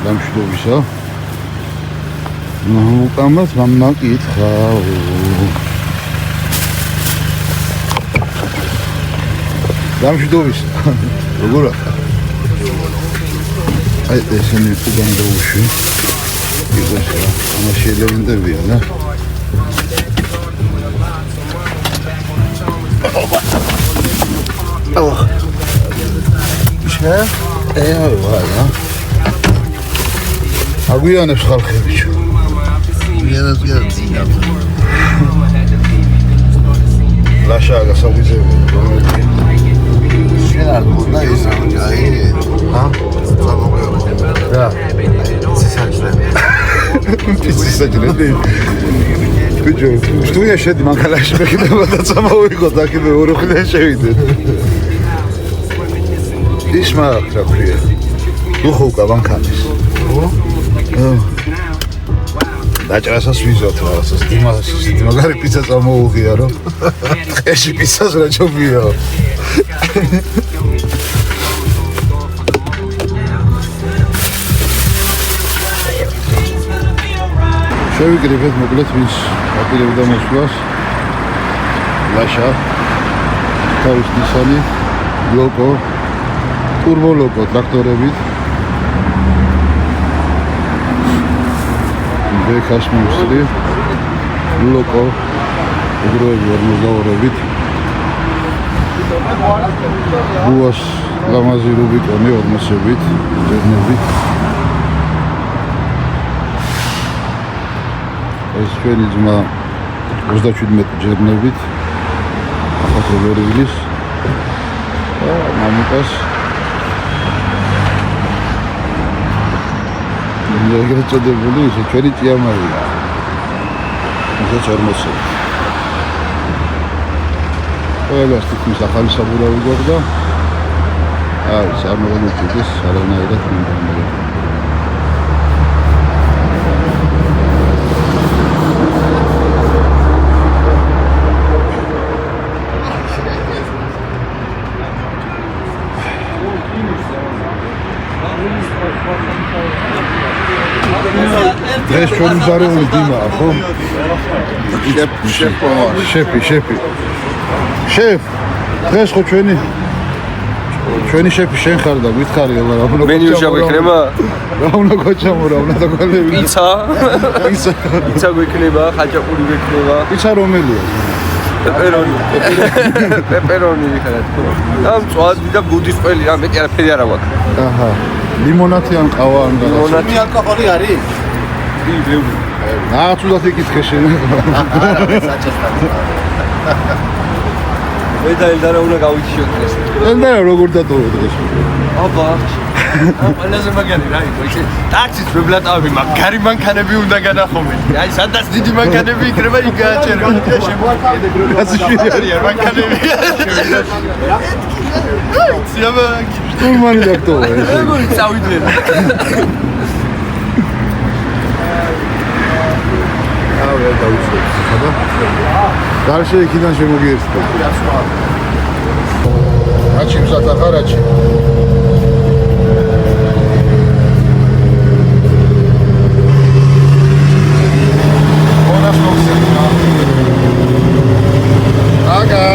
დამშვიდობისა. უკამაც მამაკითხავ. დამშვიდობისა. როგორ ახლა? აი ესენი უკან დაუშვი. იყოს რა. ამაში ელემენტებია და ვალა. აგვიანებს ხალხი ბიჭო. ვიანას გიაძინა. ლაშა გასაგვიძები. შენ არ გქონდა ის აი ჰა? სამოგეო. რა? სისაჭრები. სისაჭრები. ბიჭო, სტუდია შედი მანქანაში მეკიდება და წამოვიღოთ აქ მე ოროხიდან შევიდეთ. ისმა რა ქვია? უხუკა მანქანის. დაჭრასაც ვიზოთ რაღაცას დიმასის მაგარი პიცა წამოუღია რომ ეში პიცას რა ჩობია. შევიკრიბეთ მოკლედ ვინც აპირებდა მოსვლას. ლაშა თავის ნისანი ლოკო ტურბო ლოკო ტრაქტორებით ბექას მომსწრი ლოკო უგროები 42-ობით ბუას ლამაზი რუბიკონი 40-ებით ჯერნებით ეს ჩვენი ძმა 37 ჯერნებით ახალ ვერიგლის მამუკას ეგრეთ წოდებული ისე ჩვენი ჭიამარია. ეს 40. ყველას თითქმის ახალი საბურავი გვაქვს და არის არ მოგონიჭდეს არანაირად მინდა. ეს ჩვენი ზარეული დიმაა, ხო? შეფი. შეფ. დღეს ხო ჩვენი შეფი შენ ხარ და გითხარი რა უნდა მენიუში გვიქნება? რა უნდა გოჩამო, რა უნდა დაგვალები? პიცა გვიქნება, ხაჭაპური გვიქნება. პიცა რომელია? პეპერონი ხარ თქო. და მწვადი და ბუდის ყველი რა მეტი არაფერი არა გვაქვს. აჰა. ლიმონათი ან ყავა ან რა? ლიმონათი ალკოჰოლი არის? რაღაც უდათ იკითხე შენ. არა, საჭესთან. მე და ელდარა უნდა გავიჩიოთ დღეს. ელდარა როგორ დატოვე დღეს? აბა. ყველაზე მაგარი რა იყო ისე ტაქსის ვებლატავები მაგარი მანქანები უნდა განახომენ. აი სადაც დიდი მანქანები იქნება იქ გააჩერება და შემოგვიყვება. გასიშვილი არიან მანქანები. სიამა სტურმანი დაგტოვა ეს. როგორ წავიდნენ? რა დავუშვებ, ხოდა? გარშე იქიდან შემოგიერთდა. აჩი მზათა ხარაჩი. აგა.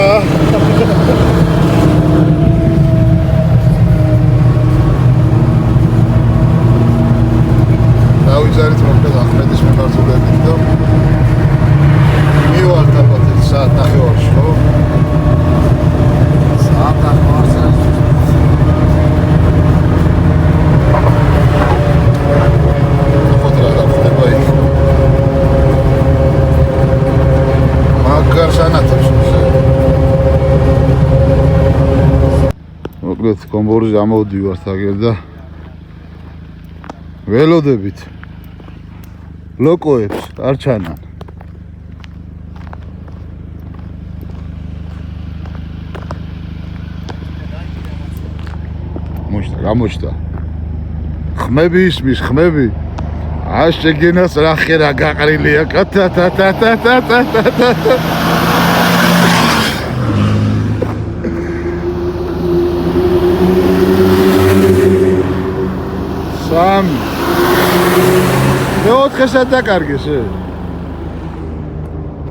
დავიძარით მოკლედ ახმედის მეხარჯულებით და მივართ ალბათ საათ ნახევარში, ხო? საათ ნახევარში. ფოთრა დახდება იქ. მაგარ სანათებს. მოკლედ კომბორზე ამოვდივართ აგერ და ველოდებით ლოკოებს არ ჩანან. გამოჩნდა. ხმები ისმის, ხმები. აშეგენას რა ხერა გაყრილია. სამი მეოთხესაც დაკარგეს ე?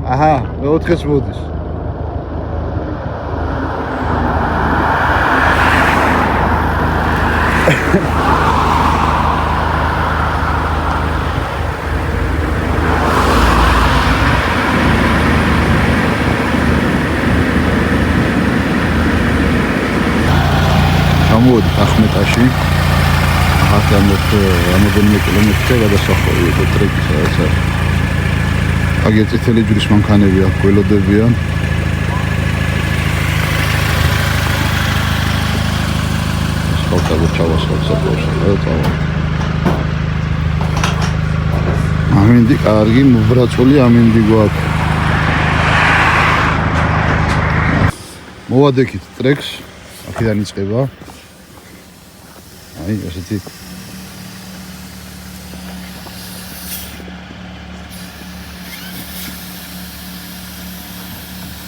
აჰა, მეოთხეც მოდის. ჩამოვედი ახმეტაში. რამდენიმე კილომეტრზე გადასახლები იყო ტრეკი სადაც არის. აგერ წითელი ჯვრის მანქანები აქ გველოდებიან. სპორტად ჩავასხოთ საფლავში, წავალ. ამინდი კარგი მობრაწული ამინდი გვაქვს. მოვადექით ტრეკს, აქედან იწყება. აი, ესეთი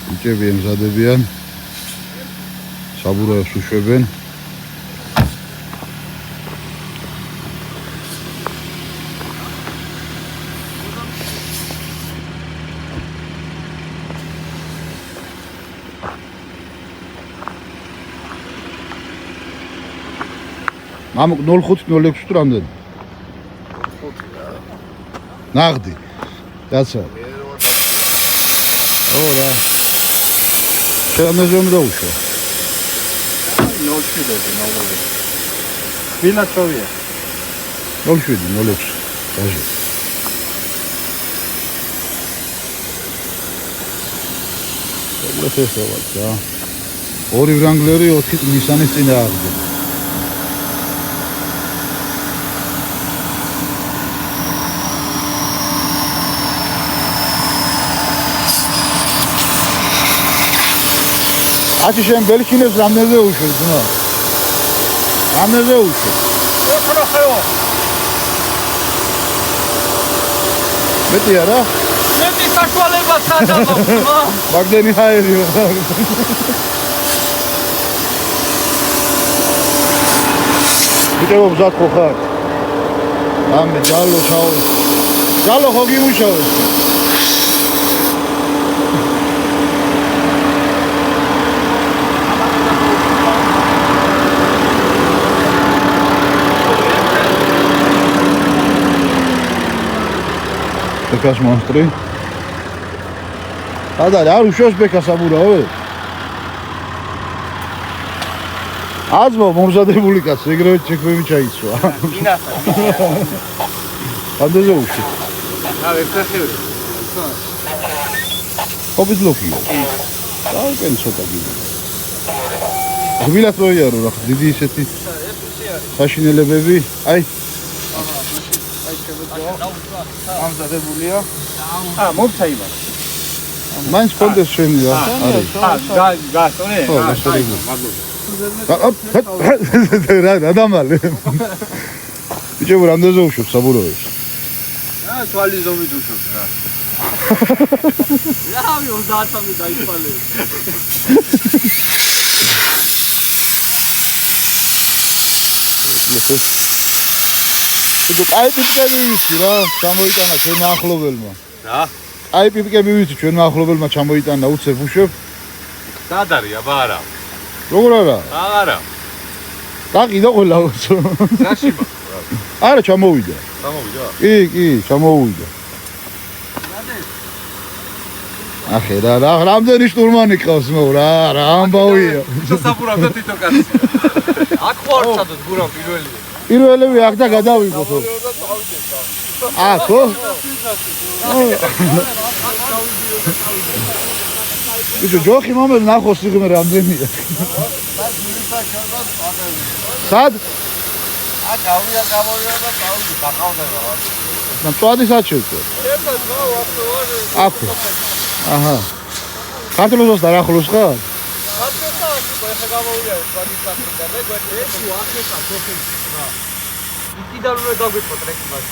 ბიჭები ემზადებიან, საბურავებს უშვებენ. ამ 0506 თუ რამდენი? ნაღდი. რაცა? ო რა. შემეზე უნდა უშვა. 07 ბილათოვია. 07 დაჟე. ეს რა. ორი ვრანგლერი 4 ნისანის წინ აღდგა. აში შენ ბელქინებს რამდენზე უშვებ ძმა? რამდენზე უშვებ? ოქრო ხეო. მეტი არა? მეტი საშუალება სადაა. მაგდენი ჰაერიო. ვიტევ მზად ხო ხარ? ამე ჯალო ჩაო. ჯალო ხო გიმუშავე? ბეკას მონსტრი. ადარ არ უშვებს ბეკას აბურავე. აზმო მომზადებული კაცი, ეგრევე ჩექვები ჩაიცვა. ინასა. ამდენზე უშვებ. რა ვეფხევი. ობიზლოქია. დაუკენ ცოტა გიგი. გვილად მოიარო რა, დიდი ისეთი საშინელებები. აი ამზადებულია. მომცაიმა. მაინც კონდეს შენი რა. არის. გასწორე. ხო, გასწორებული. რა დამალე. ბიჭო რამდენზე უშვებ საბურავებს? რა თვალი ზომით უშვებ რა. რა 30-მდე დაიწყალე. აი პიპკები ვიცი რა, ჩამოიტანა ჩვენ ახლობელმა. რა? აი პიპკები ვიცი ჩვენ ახლობელმა ჩამოიტანა უცებ უშვებ. სად არის აბა არა? როგორ არა? არა. გაყიდა ყველა უცო. რაში მაგ? არა ჩამოვიდა. გამოვიდა? კი, ჩამოვიდა. ახე რა რამდენი შტურმანი ყავს მო რა ამბავია. სასაფურავდა თვითონ კაცი. აქ ხوار სადაც გურა პირველი. პირველები აქ და გადავიღოთ. აქო? ბიჭო ჯოხი მომენტ ნახო სიღმე რამდენია. სად? აქ ავია გამოვიდა და წავიდი დაყავდება რა. და წვადი საჩევკო. ერთად ვაო ახლა ვარ. აქო. აჰა. ქართულოს და რახლოს ხარ? ხარკეთა ახლა გამოვიდა წვადი საჩევკო და მეგვეთე ეს ახლა ჯოხი რა. იქიდან უნდა დაგვიწყო ტრეკი მას.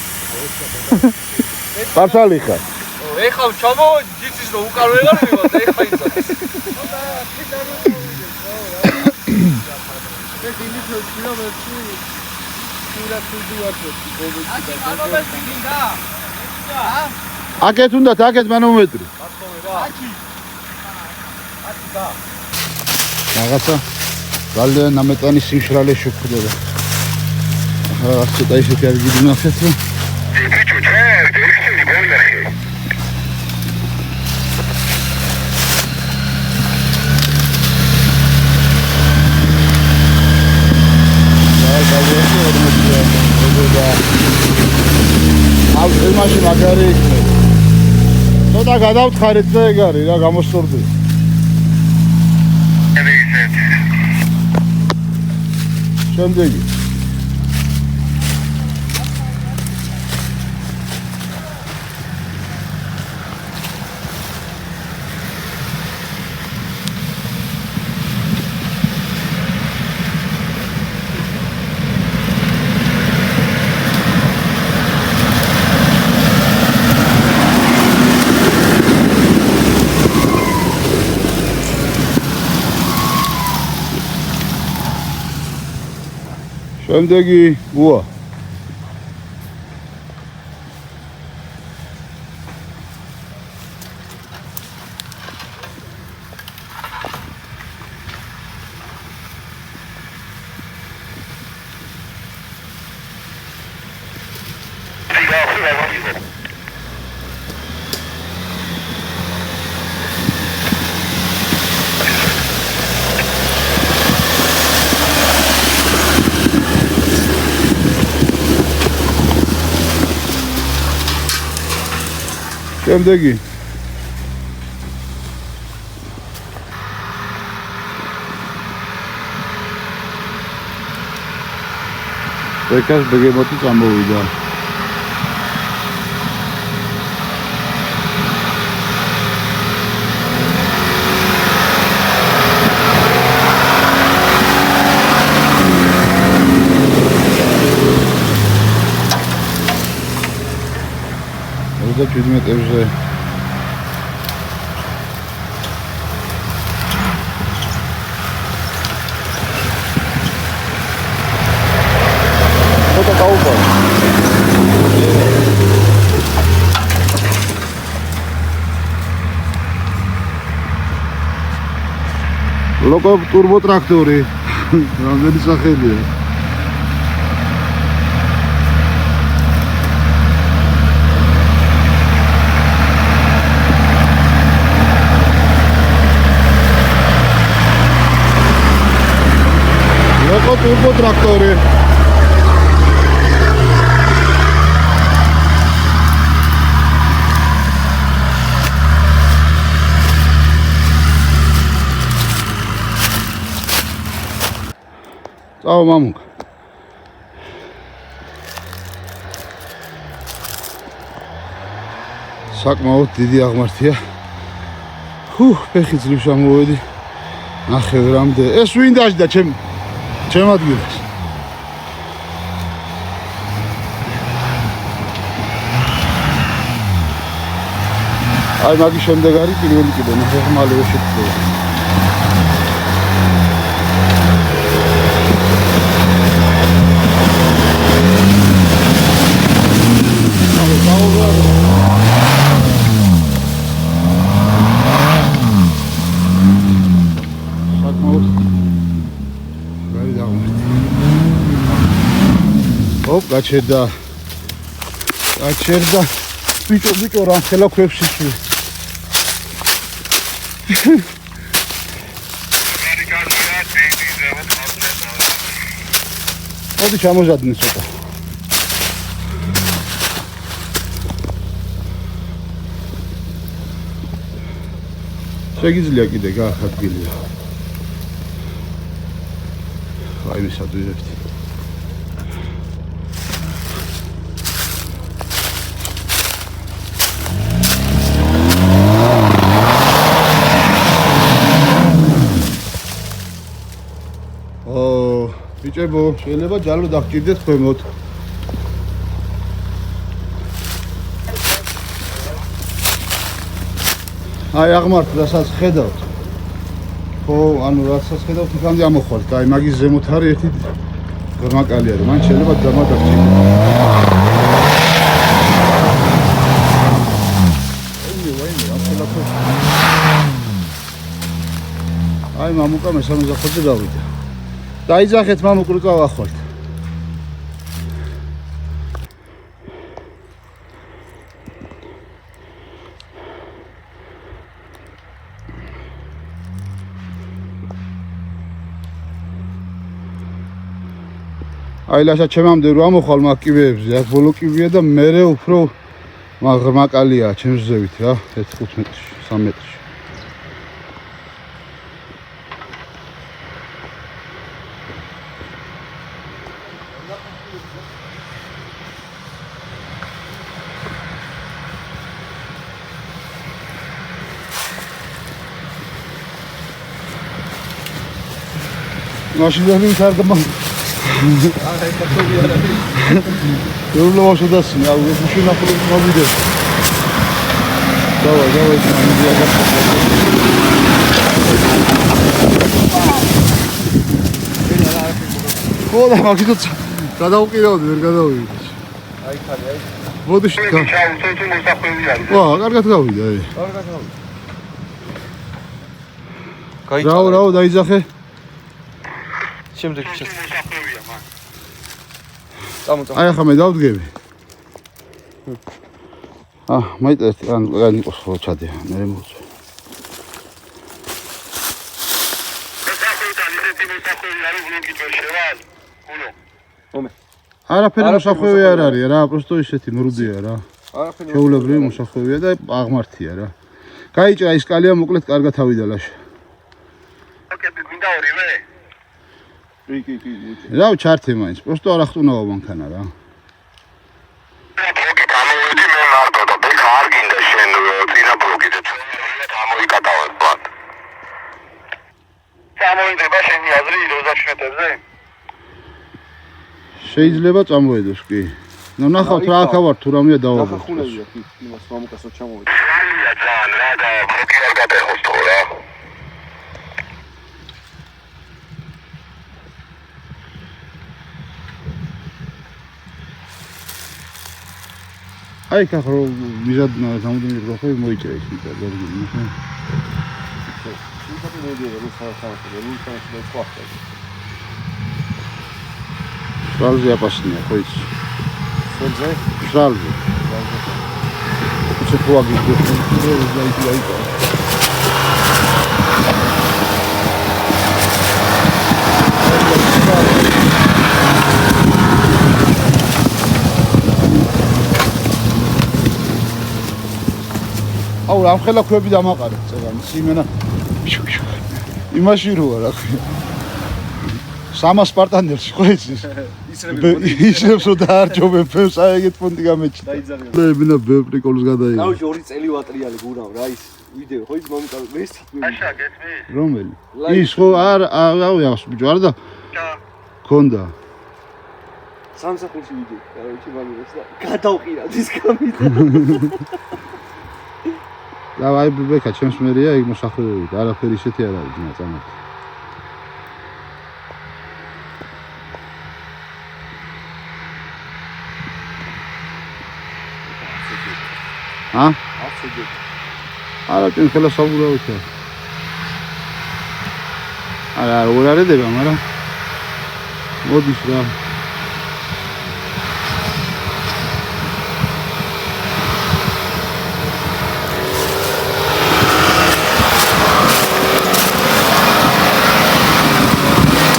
პარსალი ხარ. ეხლა ჩამო ჯიცის რომ უკან ვეღარ მივად ეხლა ისა. ეს ინიციო კილომეტრი. Ila tu duas vezes. აკეთ უნდათ, აკეთ მანომეტრი. რაღაცა ძალიან ნამეტანი სიმშრალე შეხვდება. რაღაც ცოტა ისეთი ადგილი ვნახეთ, რომ ამ თემაში მაგარი იქნება. ცოტა გადავთხარეთ და ეგ არის რა გამოსწორდი. შემდეგი შემდეგი უა შემდეგი ეკას ბეგემოტი წამოვიდა. და 7 მეტრზე ფოტო გაუყო. ლოკო ტურბო ტრაქტორი რამდენი სახელია. turbo traktory. Ciao mamuka. საკმაოდ დიდი აღმართია. ფეხი ძლივს ამოვედი. ნახე რამდე. ეს ვინ დაждდა ჩემ ადგილას. აი მაგის შემდეგ არის პირველი კიდე, ნახე ხმალე შეფრთხილება. გაჩერდა ბიჭო რა ხელა ქვებში ჩი მოდი ჩამოზადნე ცოტა შეგიძლია კიდე გაახადგილია აი მისადვირებთ ბიჭებო, შეიძლება ჯალო დაგჭირდეთ ქვემოთ. აი აღმართ, რასაც ხედავთ. ხო, ანუ რასაც ხედავთ, იქამდე ამოხვალთ. აი მაგის ზემოთ არის ერთი გრმაკალია, მან შეიძლება დამა დაგჭირდეთ. აი მამუკა მესამე ზაფხულზე გავიდა. დაიძახეთ მამუკ წავახვალთ. აი ლაშა ჩემამდე რო ამოხვალ მაგ კიბეებზე, აქ ბოლო კიბეა და მერე უფრო ღრმა კალია ჩემს ზევით რა, 1-5 მეტრში, 3 მეტრში. მაშინ δεν ვითარდება. Eu não gosto da assim, eu puxei na frente do vídeo. Давай, Кола, მაგ თვითონ გადაუყირავდი, ვერ გადავიდე. აი ხარი, აი. მოდი შეკა. ჩაუწევდი მოსახვევი არის. ვა, კარგად გავიდა, აი. კარგად გავიდა. რაო, დაიძახე. შემდეგ შეც. მოსახვევია მან. წამოწამ. აი ახლა მე დავდგები. მაიტეს ან განიყოს ხო ჩადე, მე მოწვე. მოსახვევიდან ისეთი მოსახვევი არის, გულობი შევალ. გულო. მომე. არაფერი მოსახვევი არ არის რა, просто ისეთი მრუდია რა. არაფერი ჩეულებრივი მოსახვევია და აღმართია რა. გაიჭრა ის კალია მოკლედ კარგად ავიდა ლაშა. ოკეი, მინდა ორივე. კი. რა ჩართე მაინც, просто არ ახტუნაო მანქანა რა. ბლოკი გამოვედი მე მარტო და ბექა არ გინდა შენ წინა ბლოკით ამოიკატავებ ბათ. წამოიდება შენი აზრი 27 მეტრზე? შეიძლება წამოედოს კი. ნუ ნახავთ რა აქ ვარ თუ რამეა დავაბო. ახლა ხუნებია კი, იმას მამუკასო ჩამოვედი. ძალიან ძალიან რა და ბლოკი არ გადაეხოს თო რა. აი კახრო ვიზად გამოდირი როხი მოიჭრა ის მიწა გორგი. ისეთი მოდიოდა რუსთავში ხვახტა. ჟალზე აპასნია ხო ის. სოძე? ჟალზე. Ce poate fi aici. აუ რა ხელა ქვები დამაყარეთ წეგანი სიმენა იმაში როა რა ქვია 300 სპარტანელში ხო იცის ისევ რომ დაარჯობენ ფემს აი ეგეთ ფონტი გამეჩნდა დაიძაღია ლებინა ბეპრიკოლს გადაიღო აუ 2 წელი ვატრიალი გურავ რა ის ვიდეო ხო ის მომკალ ეს აშა გესმის? რომელი ის ხო არ აუ ახს ბიჭო არა და ქონდა სამსახურში ვიდეო კაროჩი მაგას და გადავყირავ ის გამიდა და აი ბებეკა ჩემს მერია იქ მოსახლეობები და არაფერი ისეთი არ არის ძმა წამოთ აცოჯე არა ჩვენ ხელა საბურავით არა არ არედება მაგრამ მოდის რა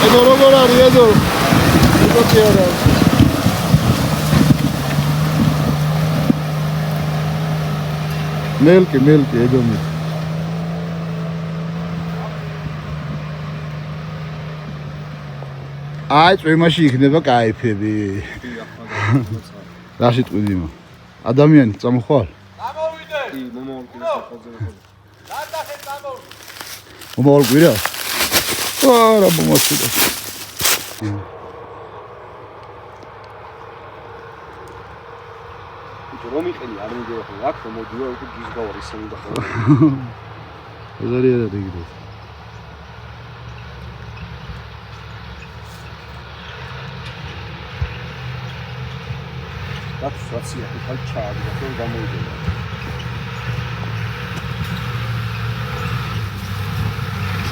Edo როგორ არის edo იგოთი არა მელკი edo მე აი წვიმაში იქნება кайფები რა სიტყვი იმა ადამიანი წამოხვალ გამოვიდე კი მომავალ კვირას ახალ ნატახე წამოვიდე მომავალ კვირას არა მომავალ რომიყელი არ მიდიო ხო აქ მოდიო უკვე გიზგავარ ისინი და ხო ეზარია და იგდო დაცვაცია ხალ ჩაადი და ხო გამოვიდა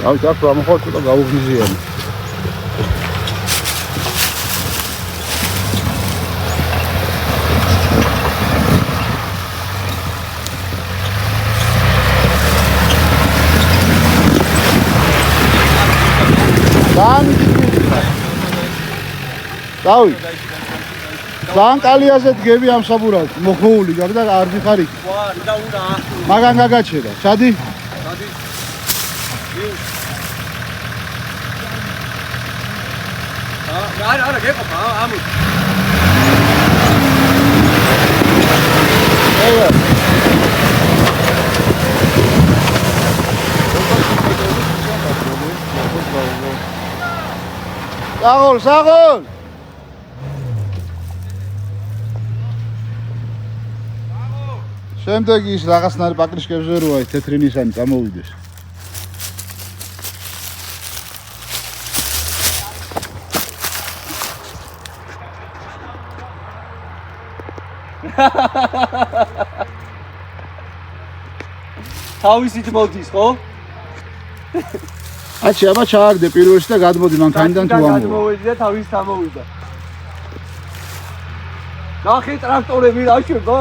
ავით აქ ამოხარ ცოტა გაუგზიზიანი. დავით. ძალიან კალიაზე დგები ამ საბურავად. მოხმოული გაქვს და არ ვიხარ იქ. მაგან გაგაჩერა. ჩადი. არა, გეყოფა, ამო. ევა. საღოლ. შემდეგ ის რაღაცნაირ პაკრიშკებზე როა თეთრი ნისანი წამოვიდეს. თავისით მოდის, ხო? აჩი, აბა ჩააგდე პირველში და გადმოდი მან ქანიდან თუ ამოვა. გადმოვედი და თავის ამოვიდა. ნახე ტრაქტორები რა შევა?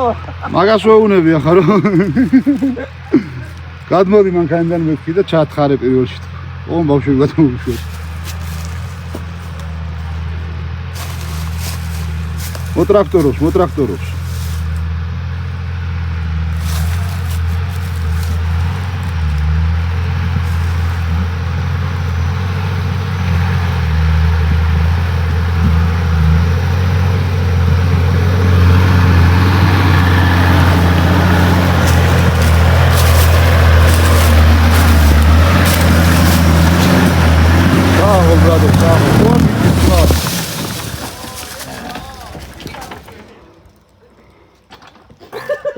მაგას ვეუნები ახლა რომ გადმოდი მან ქანიდან მეთქი და ჩათხარე პირველში. ო ბავშვი გადმოვუშვეს. მოტრაქტორობს.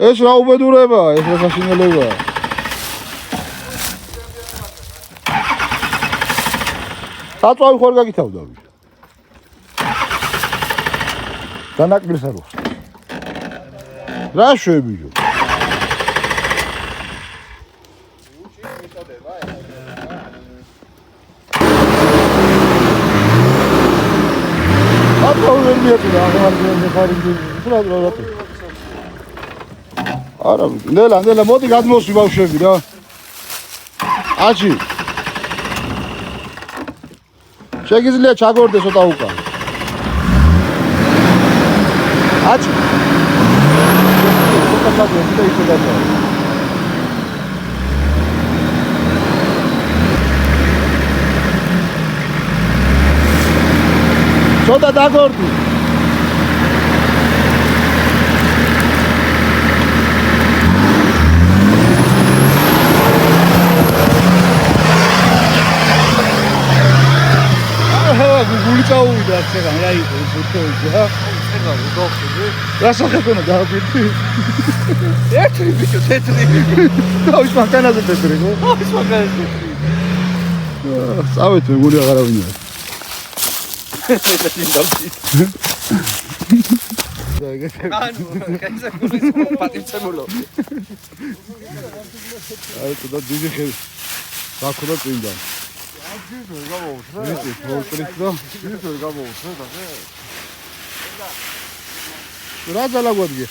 ეს რა უბედურებაა, ეს რა საშინელებაა. საწვავი ხوار გაგითავდა. დანაკლისს არ უხსნა. რა შვებიო? არა, ნელა, მოდი გადმოსვი ბავშვები რა. აჩი. შეგიძლია ჩაგორდე ცოტა უკან. აჩი. ცოტა დაგორდი. გული წაუვიდა ახლა რა იყო ეს თოიძე რა რა სახეკონა დააფირი ერთი ბიჭო თეთრი თავის მანქანაზე თეთრი ხო თავის მანქანაზე თეთრი წავეთ მე გული აღარავინ არის აი თუ დიდი ხე საკუდა წინდან ძირს გამოვუშვე. ვიცით, მოვკრიფდა. ძირს გამოვუშვე და ხე. რა ძალაგვადგე?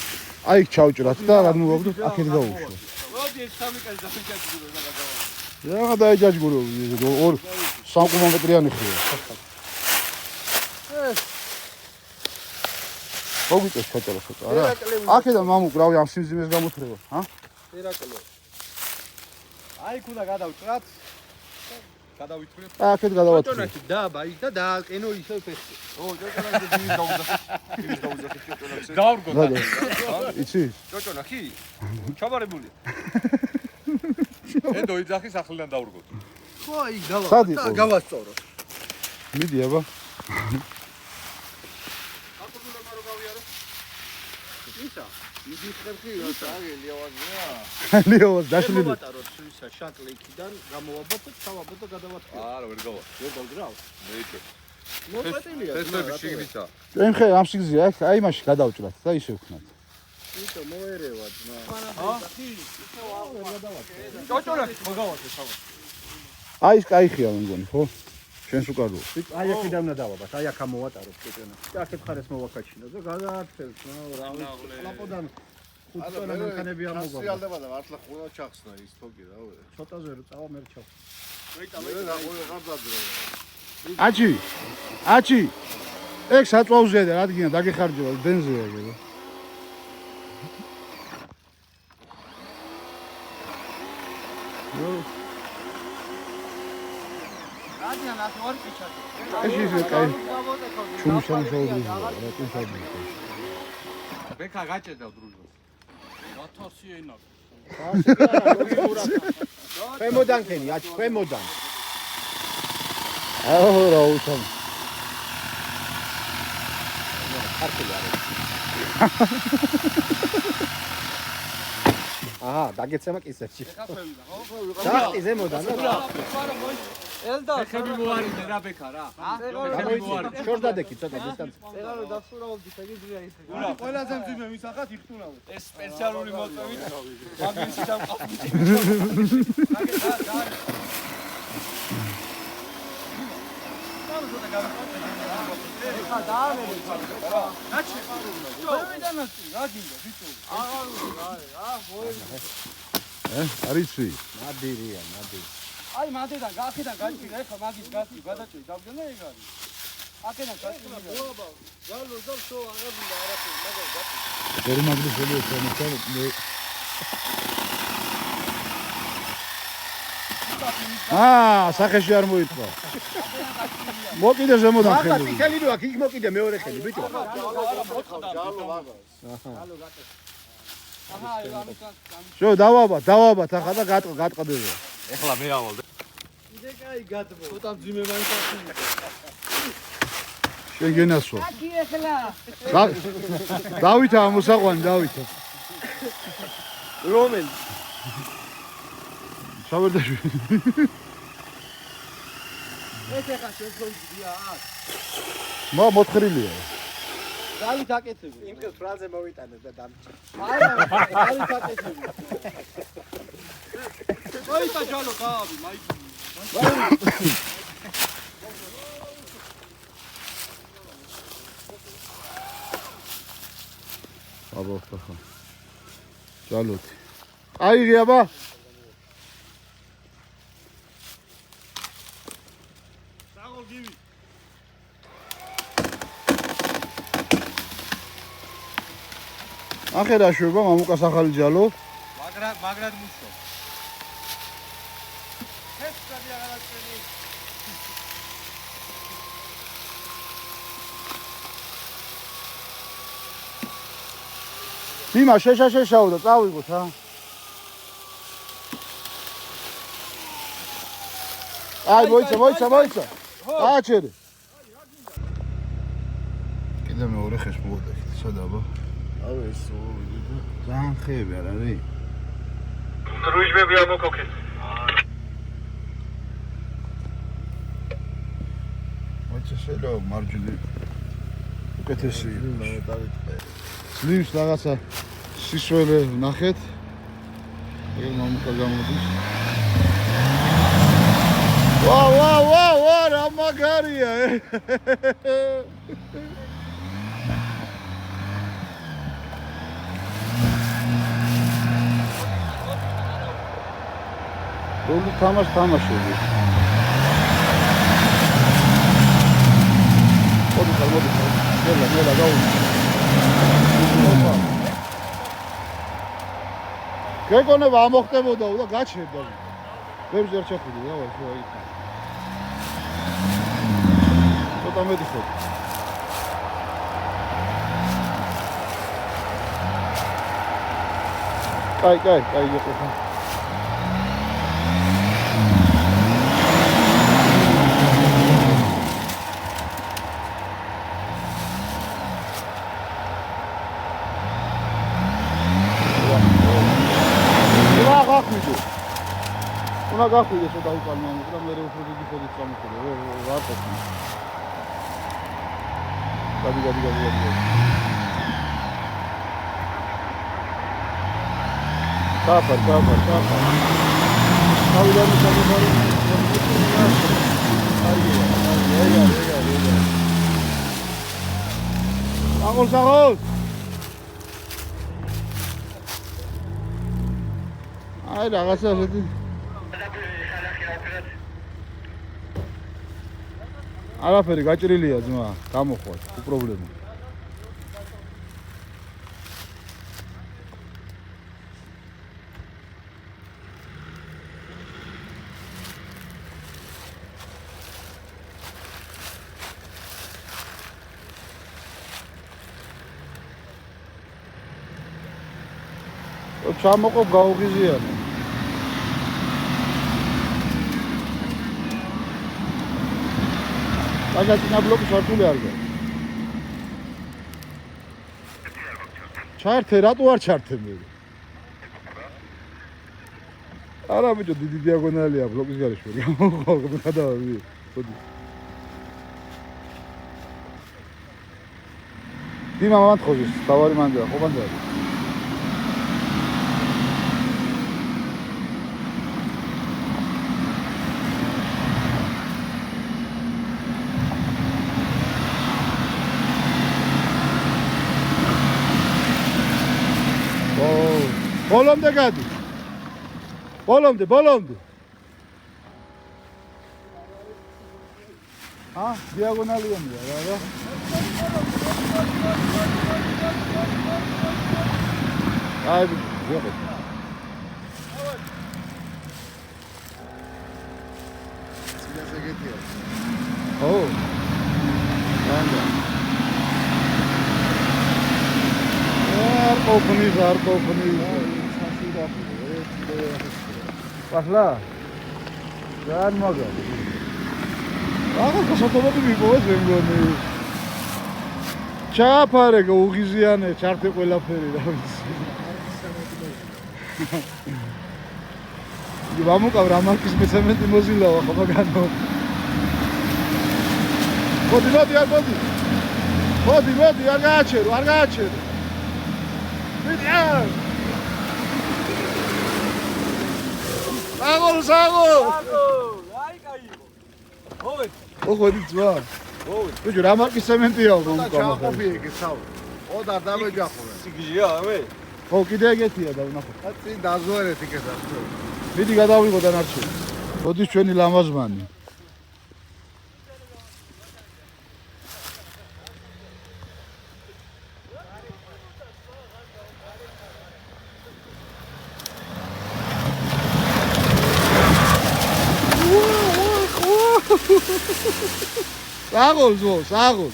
აი ჩავჭრათ და რა მოვაგდოთ, აქეთ გავუშვე. მოდი ეს სამიკაზე დაფიჭაჭგურო და გავა. რა დაიჯაჭგურო, ორ 3 კილომეტრიანი ხია. მოგიწევს ჩაჭრა ცოტა რა. აქედან მამუკრავი ამ სიმძიმეს გამოთრება, ჰა? ერაკლო. აი ქუდა გადავჭრათ. გადავითვლებ. აქეთ გადავათვლე. ჩოჭონაკი დაბა იქ და დააყენო ისევ ფეხი. ო, ჩოჭონაკი ძირი გაუძახე ჩოჭონაკს. დავრგო და. იცი? ჩოჭონაკი? ჩაბარებული. ედო იძახის ახლიდან დავრგო. ხო, იქ დავა. და გავასწორო. მიდი აბა. აკულა მარო გავიარო. ისა? იგი ხერხი ლეოვაზია. ლეოვაზ დაშლილი. მოვატაროთ ისა შატლი იქიდან, გამოვაბოთ და ჩავაბოთ და გადავატყიო. არა, ვერ გავა. ვერ გავგრავ. მეიქე. მოვატილია. თესლები შიგნიცა. ჩვენ ხე ამ სიგზეა, აი მაშინ გადავჭრათ და ისე ვქნათ. ისა მოერევა ძმა. ჰა? ისე ვარ გადავატყე. ჩოჭონაკი მოგავატე თავად. აი ეს კაიხია მე მგონი, ხო? შენს უკაროა. აი აქედან უნდა დავაბათ, აი აქ ამოვატაროთ კეტენა. და აქეთ ხარეს მოვაკაჩინო და გადაარჩევთ, რა კლაპოდან 5 ტონა მანქანები ამოგვაქვს. სიალდება და მართლა ყველა ჩახსნა ის თოკი რა ვე. ცოტაზე რო წავა მე რჩავ. აჩი ეგ საწვავზეა და რადგან დაგეხარჯება ბენზინია ეგ რადგან აქ ორი პიჩატი ეს ისე კაი ჩუმი შემოშაუდრიზა რა ტუშადი ბექა გაჭედა დრუჟოს 1000 ენა ქვემოდან ქენი, აჩ ქვემოდან. აჰო რა უთომ აჰა, დაგეცემა კისერში. ხაფევიდა ხო? დახტი ზემოდან და ელდა ხები მოარიდე რა ბექა რა შორს დადექი ცოტა დისტანცია. ეგარო დასურავდი შეგიძლია ისე. გულა ყველაზე მძიმე ვისახათ იხტუნავთ ეს სპეციალური მოწვევით მაგისი დამყავდი ხა დაამერი გაჩე ვიდანაცი რა გინდა ბიჭო არიცი ნადირია, ნადირი. აი მადედან გახიდან გაჭირა ეხა მაგის გასი გადაჭრი დავგენა ეგ არის აქედან გაჭირა ბოლობა ზალო ზალო აღაბილა არაფერი მაგას გაწი ვერ მაგდისელი შემოწა მე სახეში არ მოიწვა მოკიდე ზემოდან ახლა ხელი ხელი რო აქ იქ მოკიდე მეორე ხელი ბიჭო. აჰა ეგ ამისგან შო დავაბათ ახლა და გატყდება ეხლა მე ავალ იდე კაი გადმო ცოტა მძიმე მაინცაცი შეგენასვა აკი ეხლა დავითა მოსაყვანი დავითა რომელი შავერდაშვილი ეს ეხა შეგვიძლია აქ მოთხრილია დავით აკეთები იმ დღეს ფრაზე მოვიტანე და დამჭი. არა დავით აკეთები ოი საჯალო გავაბი მაიკი აბა ხა ჯალოთი აიღე აბა საღოლ გივი ახედა შვება მამუკას ახალი ჯალო მაგრად მუშო ეს კადი აღარაცენი დიმა შეშაო და წავიღოთ რა აი მოიცა აჩერე კიდე მეორე ხეს მოვდექით სადაბა აუ ეს ძალიან ხეები არ არის დრუჟბები ამოქოქეთ მოიცა შედა მარჯვნივ უკეთესი ძლივს რაღაცა სისველე ვნახეთ ეგ მამუკა გამოდის ვა რა მაგარია როლი თამაშები მოდი ნელა გაუჩი გეკონება ამოხტებოდა და გაჩერდა ვებს ვერ ჩახიდი რა ვარ ხო აი ცოტა მეტი ხო კაი იყო უნდა გახვიდე ცოტა უკან მამუკ და მე უფრო დიდი ხოდით წამოხდე რა ყოფილი გადი კაფარ თავიდან ჩამოხარე Sagol. აი რაღაცა ესეთი. არაფერი გაჭრილია ძმა, გამოხვალ, უპრობლემა. ჩამოყო გაუღიზიანო. აგაჩინა ბლოკი ჩართული არ გა. ჩართე, რატო არ ჩართე მე? არა ბიჭო, დიდი დიაგონალია ბლოკის გარეშე. ხო, გადავი. ხოდი. დიმა მანთხოზის, თავარი მანდრა, ხო მანდრა. Bolomde გადი. Bolomde. Diagonalია რა. აი, ვიღებ. სიასე გეტია. ო. რანდა. არ ყოფნი. Пошла. Ძალიან მაგარი. აღარ გასათობები მიპოვეთ მე მგონი. ჩაფარე გაუღიზიანე, ჩართე ყველაფერი რა ვიცი. ვამუკავ რა მარკის მეცემენტი მოზილავა ხო მაგანო. მოდი, არ გააჩერო. მიდი არ. Sagol! Აი кайო. მოვეთ. ოღონდ ძმა. მოვეთ. ბიჭო, რა მარკის ცემენტია უკანა? ჩაყოფი ეგე სავ. ოდარ დამეჯახურე. სიგიჟია ამე? ხო, კიდე ეგეთია და ვნახოთ. წინ დაზვერეთ იქეთ ასე. მიდი გადავიღო დანარჩენი. მოდის ჩვენი ლამაზმანი. Sagol.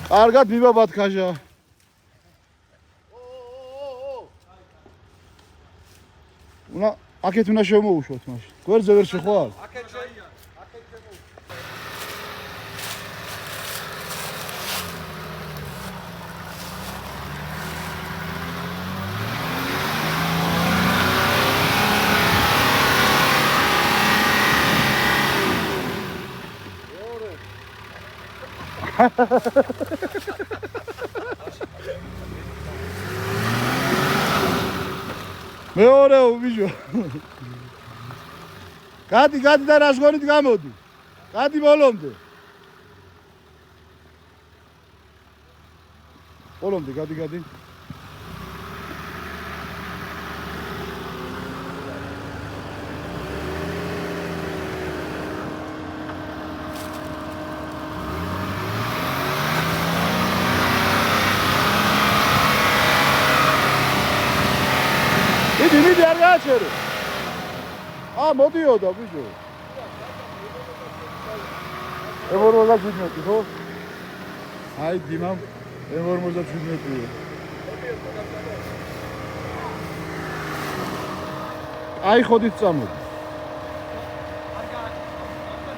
Კარგად მიბაბად ქაჟა. აქეთ უნდა შემოუშვოთ მაშინ. გვერდზე ვერ შეხვალ? აქეთ შეია. მეორე ბიჭო. გადი და რას გონით გამოდი. გადი ბოლომდე. გადი. მიდი არ გააჩერო. მოდიოდა ბიჭო. M47 ხო? აი დიმამ M47-ია. აი ხოდით წამოდი.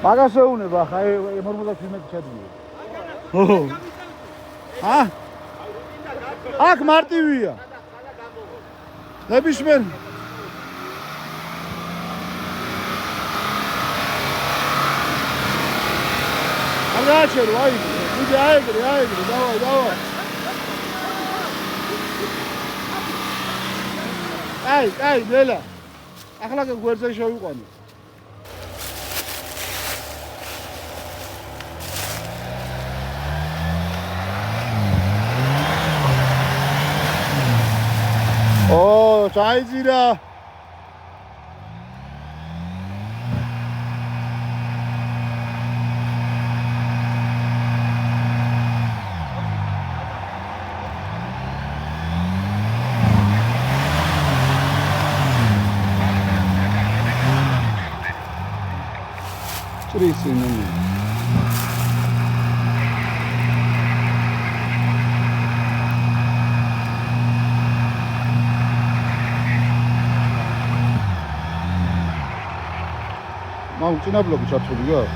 მაგას ეუნება ხა M47 ჩადგია. ხო. აქ მარტივია. ნებისმიერ არ გააჩერო აი მიდი აიგრი დავაი აი ლელა ახლა გვერდზე შევიყვანო. 오, 자이지라. 줄이 있어 있는. 막 찐아 블록이 잡초리가.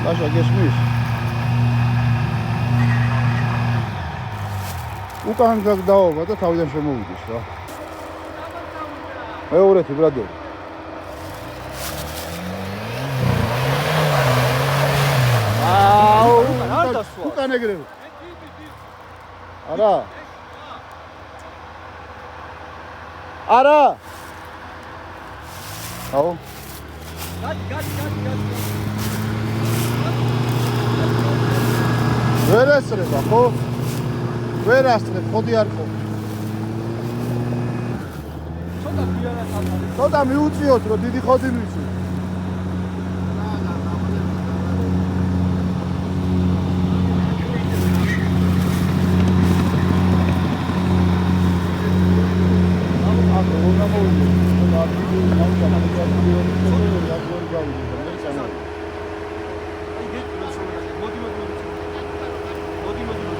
Lascia geçmiş. უკან გაგდაობა და თავიდან შემოვიდეს რა. მეორეთი ბრადო. აუ, უკან ეგრევე. არა. არა. აუ. გადი. ვერ ასწრება, ხო? ვერ ასწრებ, ხოდი არ ყო. ცოტა მიუწიოთ, რომ დიდი ხოდი მივიწვი.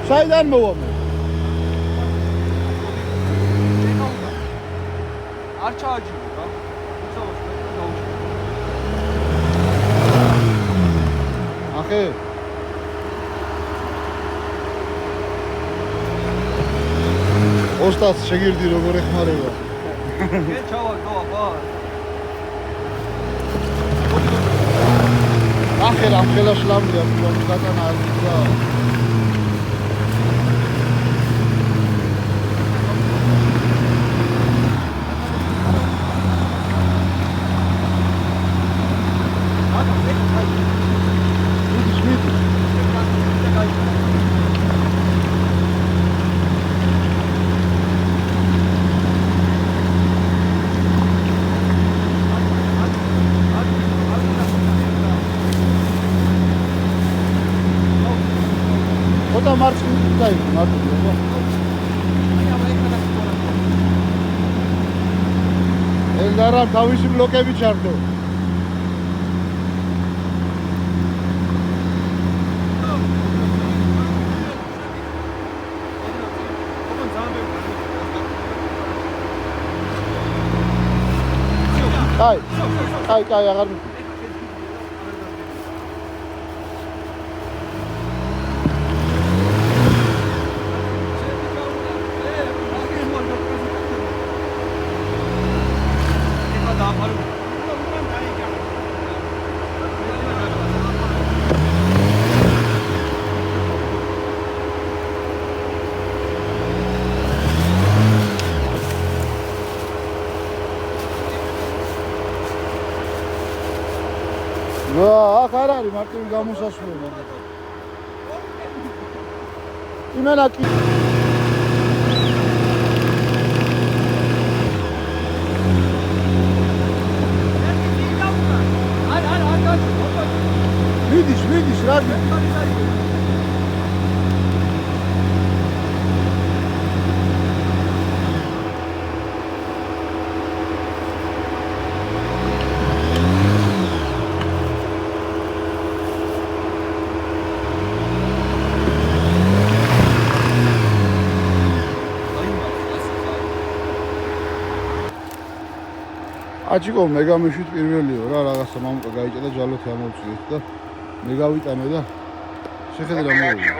საიდან მოვამე? არ ჩააჯირო რა. ახე. ოსტატ შეგირდი როგორ ეხმარება. მე ჩავარდო აბა. ახე რა ხელა შლამია, რომ გატანა არ გიძა. ოტა მარცხნივ დაიწყო მარტო. ელდარა თავისი ბლოკები ჩარდო. კაი, აღარ მიწი. აქ არ არის მარტივი გამოსასვლელი. იმენა კი მიდის რა აჭიკო მეგამეშვით პირველიო რა რაღაცა მამუკა გაიჭდა ჯალოთი ამოვწიეთ და მე გავიტანე და შეხედე რა მოვიდა.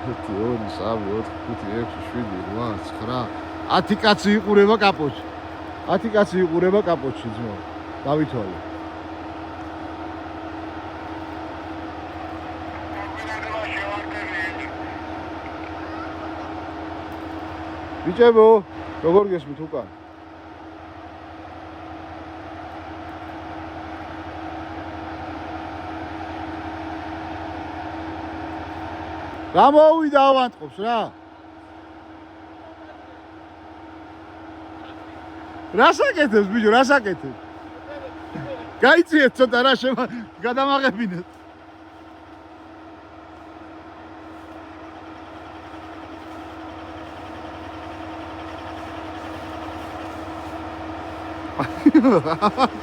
1 2 3 4 5 6 7 8 9 10 კაცი იყურება კაპოჩი. 10 კაცი იყურება კაპოჩი ძმა. დავითვალე. ბიჭებო, როგორ გესმით უკან? რა მოვიდა ავანტყოფს რა? რა საკეთებს ბიჭო, რა საკეთებს? გაიციეთ ცოტა რა გადამაღებინეთ.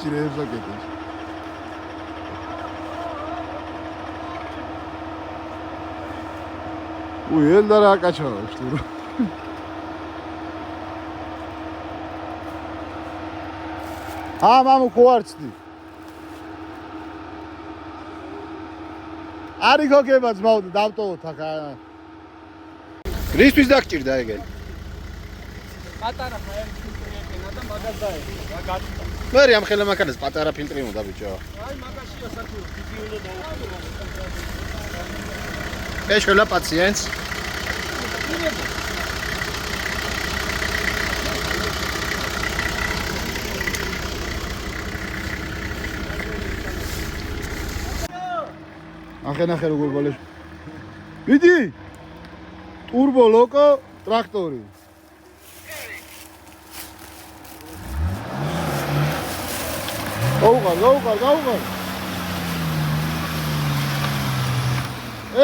ჭირებს საკეთებს. ელდა რა კაჩავებს თუ. მამუ ხوارცდი. არი გოგება ძმაო დავტოვოთ ახლა. რისთვის დაგჭირდა ეგენი? პატარა ფაერფილტრია და მაგას დაეცა. რა გაჩნდა? მე ამ ხელა მანქანას პატარა ფილტრი უნდა ბიჭო. აი მაგაშია საქმე, დიდი უნდა დაუყო. ეშველა პაციენტს. ახენახე როგორ გოლეშ. მიდი. ტურბო ლოკო ტრაქტორი. გაუღარ.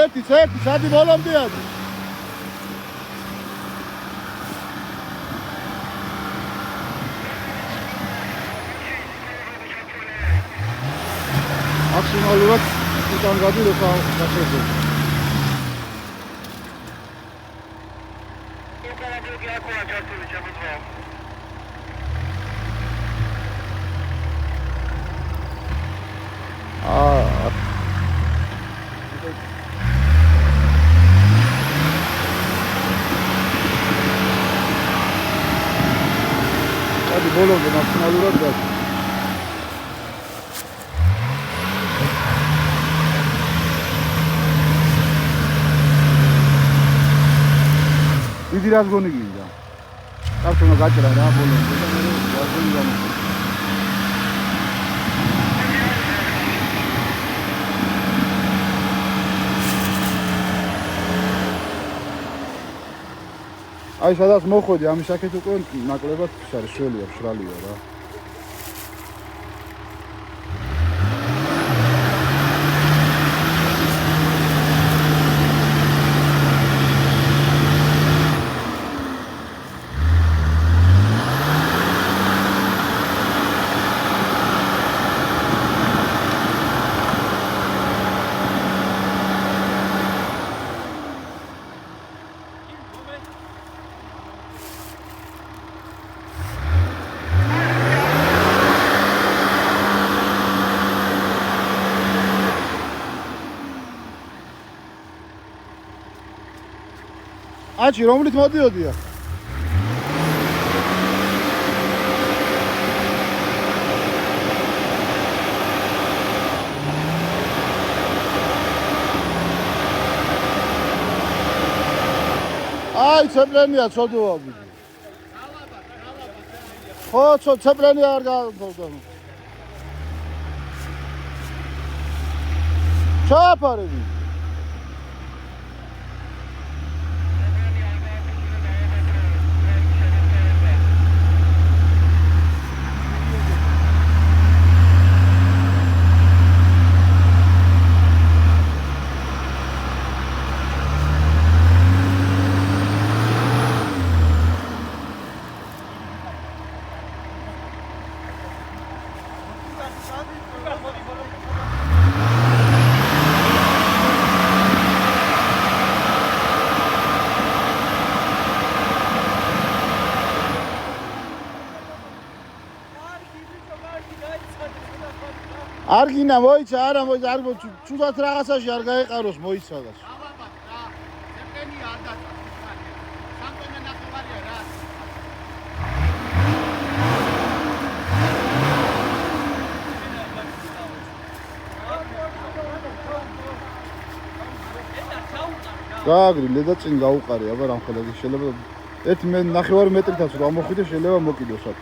ერთი სადი ბოლომდე არის. მაქსიმალურად უკან გადიროხა გასაგებია. სადი ბოლომდე მაქსიმალურად გაქვს. დიდი რაზგონი გინდა. კარტონა გაჭრა რა ბოლომდე და მე რაზგონი გამოსულა. აი სადაც მოხვედი ამის აქეთ უკვე ნაკლებად ის არის შველია, მშრალია რა. აჭი რომლით მოდიოდია? აი ცეპლენია ცოდოა. ხო, ცეპლენია არ გავდო. ჩაფარები. არ გინა მოიცა, არა მოიცა, არ ცუდად რაღაცაში არ გაეყაროს მოიცადას. ზეპენია არ დაწყა. სამტომე ნახევარია რა. გააგრილე და წინ გაუყარე, აბა რამხელა შეიძლება 1.5 მეტრითაც რომ ამოხვიდე შეიძლება მოკიდოს აქ.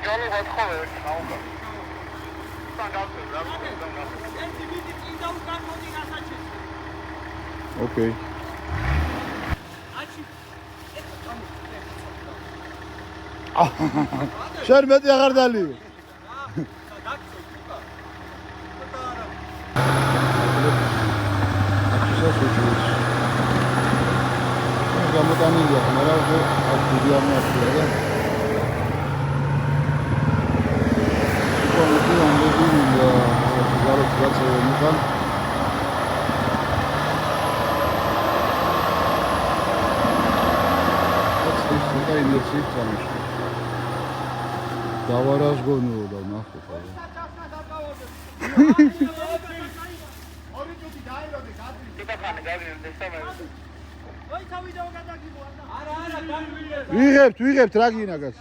ჯოლო გათხოვე ნაუკა. ოკეი. შენ მეტი აღარ დალიო. გამოტანილია, მაგრამ აქ დიდი არ მოახდინა და დავარაზგონო და ნახე ხოლმე. ორი ჯუთი დაეროდე გადი. ტიპახანი გავიდნენ დესამერზე. ოი თავიდაო გადაგიბო არა განვიდე. ვიღებთ რა გინაგას.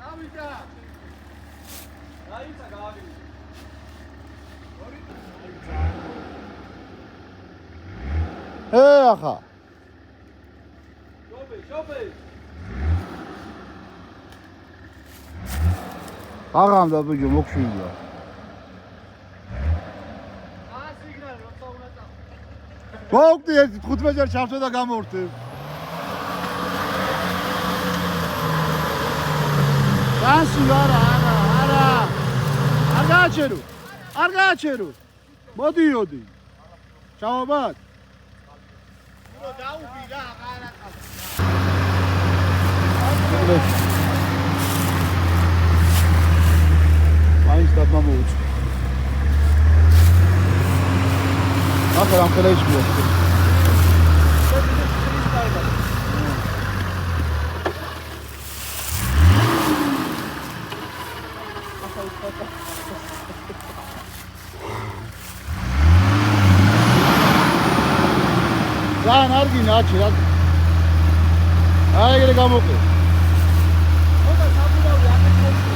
დავიდა. რაიცა გავაგები. ახა. შობე. აღამ და ბიჭო მოგშვიდია. სიგნალი როცა უნდა წავ. მოვკვდი 15-ჯერ ჩავწე და გამორთე. გასი არა. არ გააჩერო. მოდიოდი. ჩავაბად. რო დაუვი რა აღარა ყავს. მაინც დამოუწე. ახლა რამხელა ისმო. ძალიან არ გინაჩი რა. აი ეგრე გამოყე. მოდა საბურავი აქეთ მოხდა.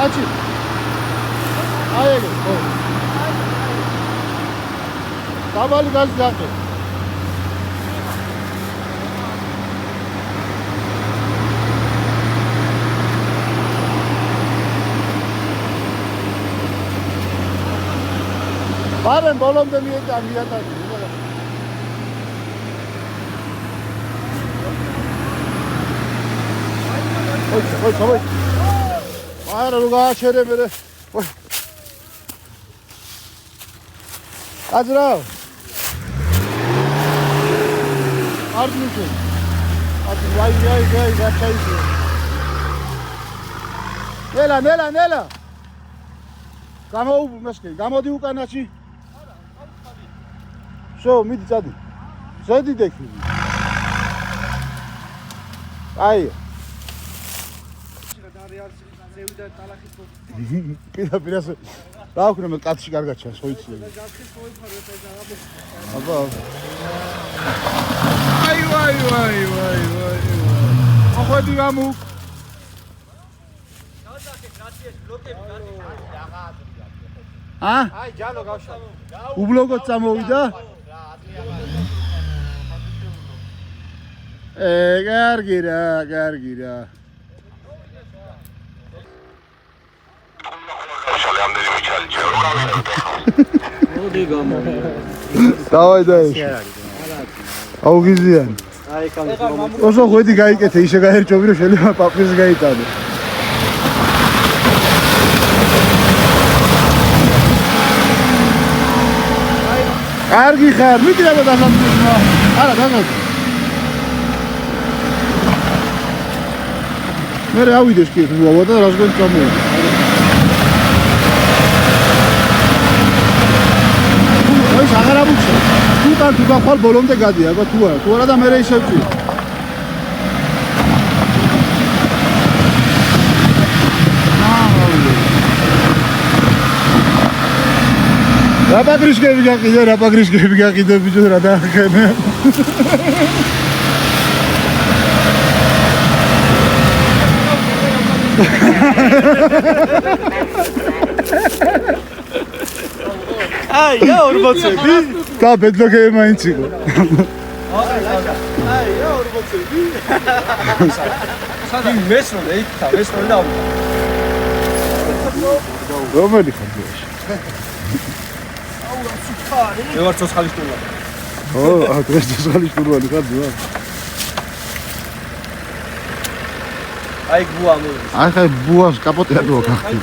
აჩი. აი ეგრე, ხო. დაბალი გაზი დაყე. ბარემ ბოლომდე მიატანი. ой. არა რო გააჩერე მე. აძრავ. არ მიშე. აი გაჩაიზე. ნელა. გამოუბმესკე, გამოდი უკანაში. შო, მიდი წადი. ზედი დექი. აი. ზევიდა ტალახის ხო. პირას დააქვნა მე კაცში კარგად ჩანს, ხო იცი. აბა. აი. ახვედი გამუ. აი ჯალო გავშალე. უბლოგოთ წამოვიდა? კარგი რა. მოდი გამო. დავაი დაეშ. აუგიზიან. აი კამის მომო. όσο ხვედი გაიკეთე, ისე გაერჩობი რომ შეიძლება პაპირს გაიტანო. კარგი ხარ, მიდი რა დასამძნა. არა, დაგაგ. მე რა ავიდეს კი, ვავა და რას გონი წამოვიდა. ეს აღარ ამუჩა. თუ გახვალ ბოლომდე გადია, აბა თუ არა და მე ისე ვწი. რაპაგრიშკები გაყიდე ბიჭო რა დაახენე. აი, 40-ები. და ბედლოგები მაინც იყო. აი, 40-ები. სადი მესროლე, იქ მესროლე და რომელი ხარ? მე ვარ ცოცხალის ტურვალი. დღეს ცოცხალის ტურვალი ხარ ძმა. აი ბუა მოდის. აი ბუას კაპოტი არ დოა გახდი.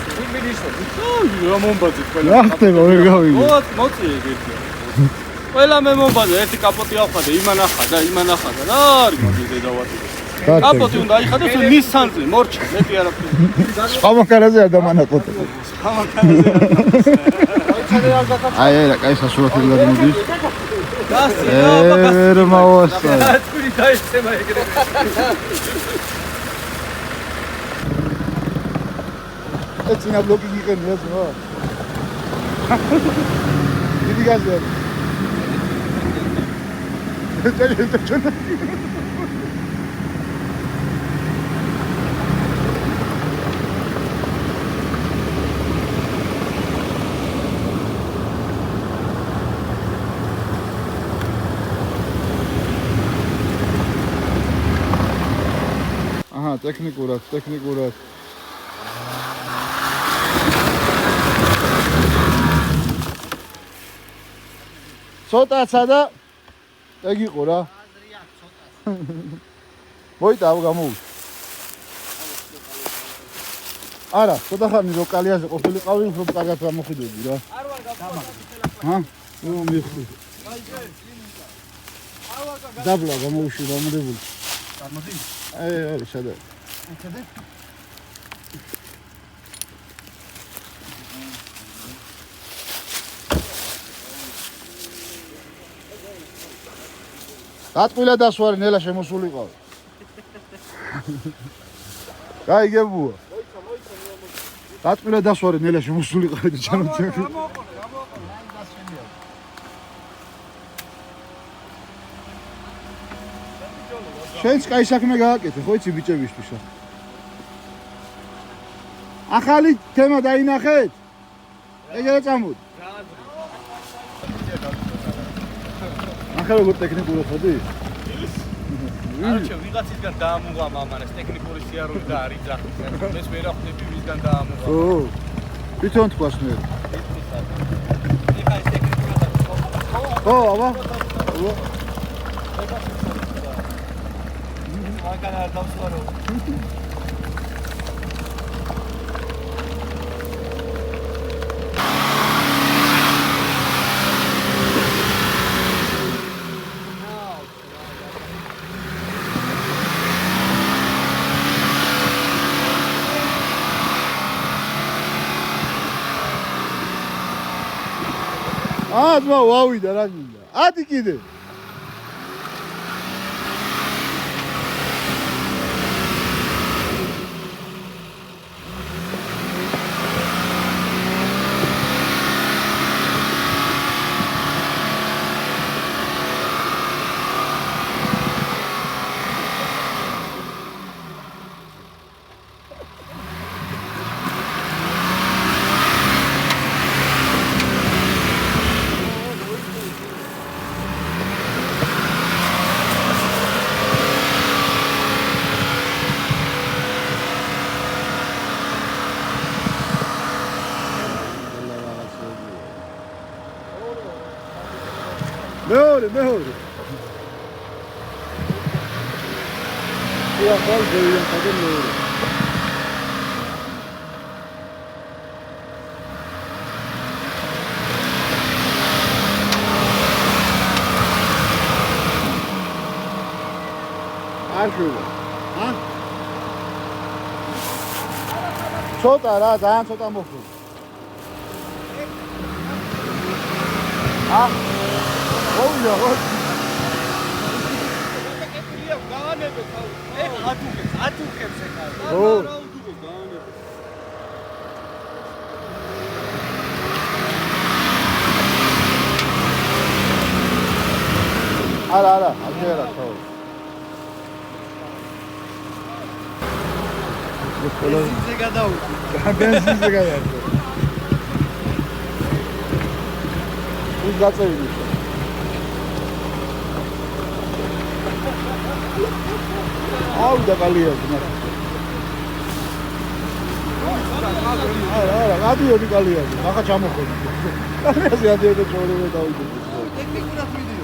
რა მომბაძე ყველა. რა ხდება ვერ გავიგე. მოწიე ერთი. ყველა მე მომბაძე ერთი კაპოტი ახადა, იმან ახადა და არის მოდი დედავატი. კაპოტი უნდა აიხადო თუ ნისანზე მორჩა მეტი არაფერი. სპამაკარაზე არ დამანაყოთე. აი რა კაი სასურათი გადმოდის. ვერ მოვასწრე. თქვი დაიცემა ეგრევე. ეცნა ბლოგი გიყენია ზო. დიდი გაზია. აჰა, ტექნიკურად. ცოტაცა და ეგ იყო რა. მოიტა გამოვიდა. არა, ცოტა ხანი რო კალიაზე ყოფილიყავი, უფრო კარგად გამოხვიდები რა. არ ვარ გამოვიდა. ნუ მიხდი. დაბლა გამოუშვი რამოდებული. წარმოდი? აი, შედე. შედე? ატყვილა დასვარი ნელა შემოსულიყავ. გაიგებუა. ატყვილა დასვარი ნელა შემოსულიყავ და ჩამოწევ. შენც კაი საქმე გააკეთე, ხო იცი ბიჭებისთვის. ახალი თემა დაინახეთ? ეგრე წამოდი. ახლა როგორ ტექნიკურად ხოდი? არჩე ვიღაცისგან დაამუღა მამან ეს ტექნიკური სიარული და არის ძახი. ეს ვერ ახვდები ვისგან დაამუღა. ო. თვითონ თქვას მე. ეხა ეს ტექნიკურად ო, აბა. მაგან არ დავსვარო. ძმა ვავიდა რა გინდა. ათი კიდე. მეორე. Я ხალხი ვინ ხადე მეორე. არქულა. ცოტა რა, ძალიან ცოტა მოხდა. ოუია, ატუკებს ეხლა. ბენზინზე გადავუდი. ბენზინზე გადავუდი. ის გაწევილი. აუ და კალიაძე მაგრამ. არა, გადიოდი კალიაძე, ახლა ჩამოходი. კალიაძე ადიოდა ჩაოლევე დავიდე. ტექნიკურად ვიდეო.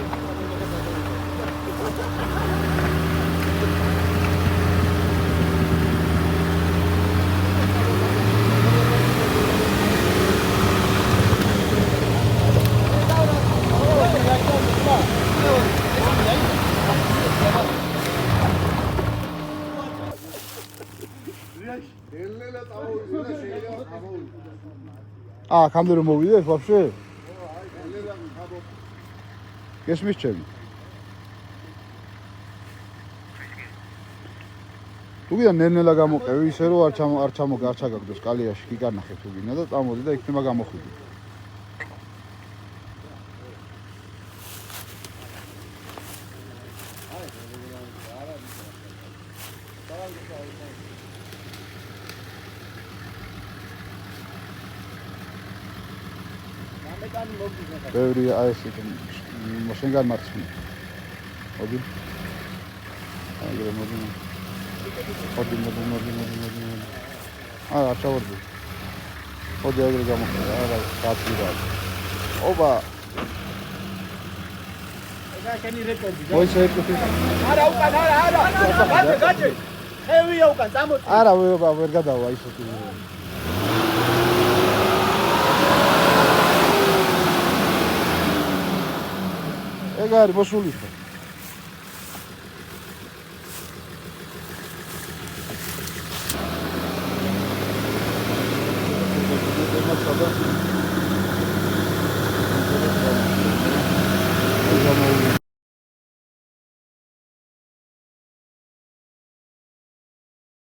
Камера მოვიდეთ вообще? გესმის ჩემი? თუ გინდა ნელ-ნელა გამოყევი ისე რომ არ ჩაგაგდეს კალიაში კი განახე თუ გინდა და წამოდი და იქნება გამოხვიდი. ბევრი აი ეს შენგან მარცხნივ. მოდი. აგრე მოდი. არა, ჩავარდი. მოდი აგრე გამოხდა. არა, გაჭირა. ოპა. ეგა შენი რეკორდი. მოი შეეკუთი. არა, უკან, არა. გაჭე. ხევია უკან, წამოწი. არა, ვერ გადავა ისე თუ. ეგ არის მოსული ხო? Thank you.